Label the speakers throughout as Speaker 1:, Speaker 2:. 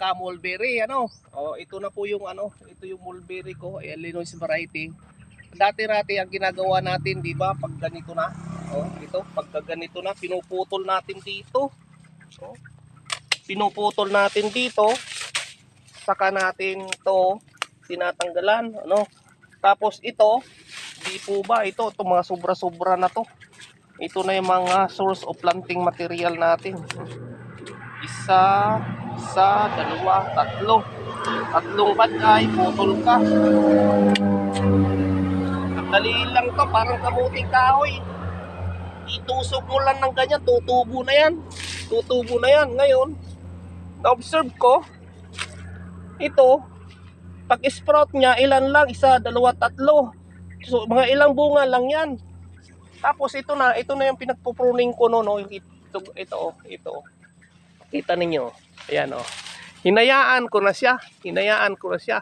Speaker 1: pagka mulberry, ano. Oh, ito na po yung ano, ito yung mulberry ko, Illinois variety. Dati-rati ang ginagawa natin, 'di ba? Pag ganito na, oh, ito, pag ganito na, pinuputol natin dito. Oh, pinuputol natin dito, saka natin 'to tinatanggalan, ano. Tapos ito, di po ba ito, mga sobra-sobra na 'to. Ito na yung mga source of planting material natin. Isa, dalawa, tatlo. Tatlong baday, putol ka. Dali lang to, parang kamuting kahoy. Itusok mo lang ng ganyan, tutubo na yan. Tutubo na yan. Ngayon, na-observe ko, ito, pag-sprout niya, ilan lang? Isa, dalawa, tatlo. So, mga ilang bunga lang yan. Tapos ito na yung pinagpupruning ko no, ito. Kita ninyo. Ayan oh. Hinayaan ko na siya.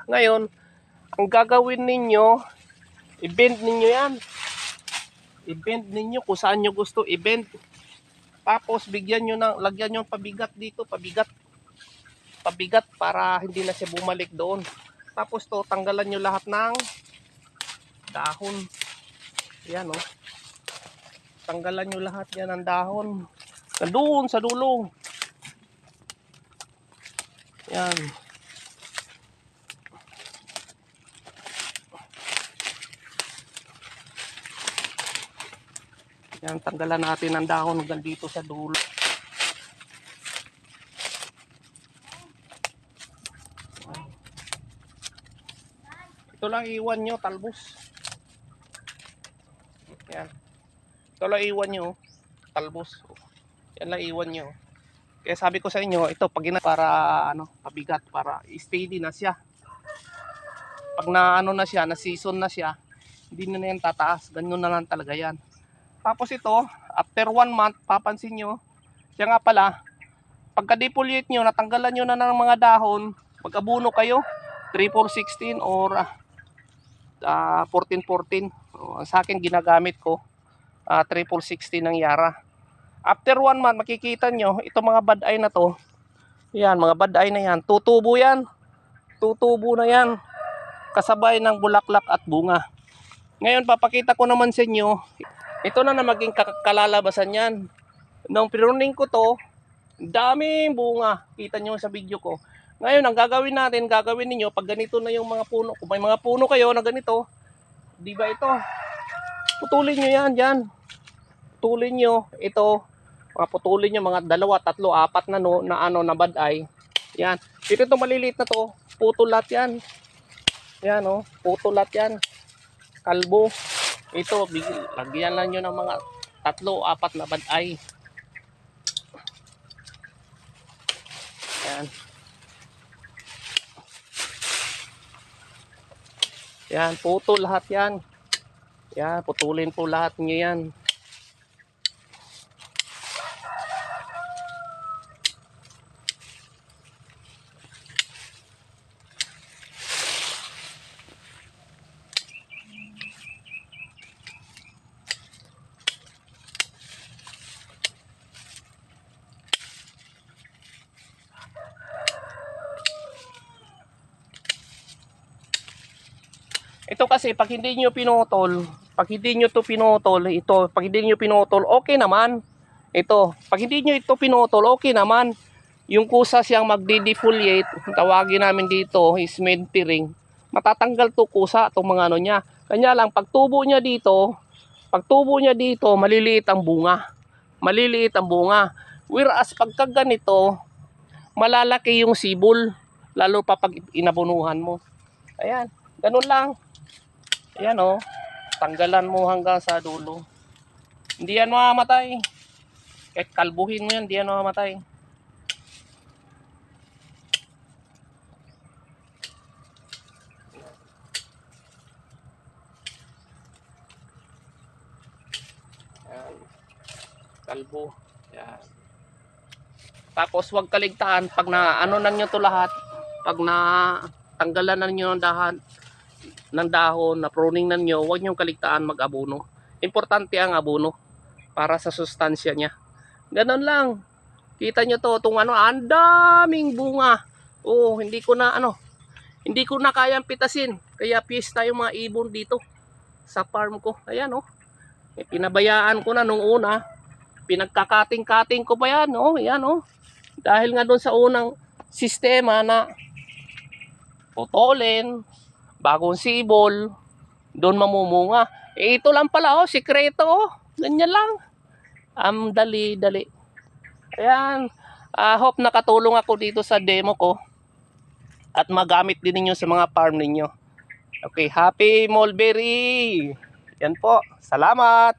Speaker 1: Ngayon, ang gagawin ninyo, i-bend ninyo yan. I-bend ninyo kung saan nyo gusto i-bend. Tapos bigyan nyo ng, lagyan nyo pabigat dito, pabigat para hindi na siya bumalik doon. Tapos to, tanggalan nyo lahat ng dahon. Ayan oh. Tanggalan nyo lahat yan ng dahon. Doon sa dulo. Yan. Yan, tanggalan natin ang dahon hanggang dito sa dulo. Ito lang iwan nyo, talbos. Yan. Ito lang iwan nyo, talbos. Yan lang iwan nyo. Kaya sabi ko sa inyo, ito pag para ano, pabigat para steady na siya. Pag na ano na siya, na season na siya, hindi na yan tataas. Ganyan na lang talaga yan. Tapos ito, after 1 month, papansin nyo, siya nga pala, pagka defoliate nyo, natanggalan nyo na ng mga dahon, mag-abuno kayo, 3-4-16 or 14-14. Sa akin ginagamit ko, 3-4-16 ng Yara. After 1 month, makikita nyo, itong mga bad eye na to, yan, mga bad eye na yan, tutubo yan. Tutubo na yan. Kasabay ng bulaklak at bunga. Ngayon, papakita ko naman sa inyo, ito na maging kalalabasan yan. Nung piruning ko to, daming bunga. Kita nyo sa video ko. Ngayon, ang gagawin ninyo, pag ganito na yung mga puno, kung may mga puno kayo na ganito, di ba ito? Putulin nyo yan, dyan. Putulin nyo, ito. Putulin nyo mga 2, 3, 4 na bad eye. Yan. Dito itong maliliit na to, putol lahat yan. Yan oh, putol lahat yan. Kalbo. Ito, lagyan lang nyo ng mga 3, 4 na bad eye. Yan. Yan, putol lahat yan. Yan, putulin po lahat nyo yan. Ito kasi pag hindi niyo pinutol, okay naman. Ito, pag hindi niyo ito pinutol, okay naman. Yung kusa siyang magde-defoliate, tawagin namin dito is mid-tearing. Matatanggal to kusa itong mga ano niya. Kanya lang pagtubo niya dito, maliliit ang bunga. Whereas pagka ganito, malalaki yung sibol, lalo pa pag inabunuhan mo. Ayan, ganun lang. Ayan o, tanggalan mo hanggang sa dulo. Hindi yan mamamatay. Kahit kalbuhin mo yan, hindi yan mamamatay. Ayan. Kalbo. Ayan. Tapos huwag kaligtaan pag na ano na nyo to lahat, pag na tanggalan na nyo ng dahon, na pruning na nyo, huwag nyo kaligtaan mag-abono. Importante ang abono para sa sustansya niya. Ganon lang. Kita nyo to, itong ano, ang daming bunga. Oo, hindi ko na kayang pitasin. Kaya piyesta yung mga ibon dito sa farm ko. Ayan oh. Pinabayaan ko na nung una. Pinagkakating-kating ko pa yan oh. Ayan oh. Dahil nga doon sa unang sistema na putolin, bagong sibol, doon mamumunga. Ito lang pala oh, sikreto oh. Ganyan lang. Dali-dali. Ayan. Hope nakatulong ako dito sa demo ko at magamit din ninyo sa mga farm ninyo. Okay, happy mulberry! Yan po. Salamat!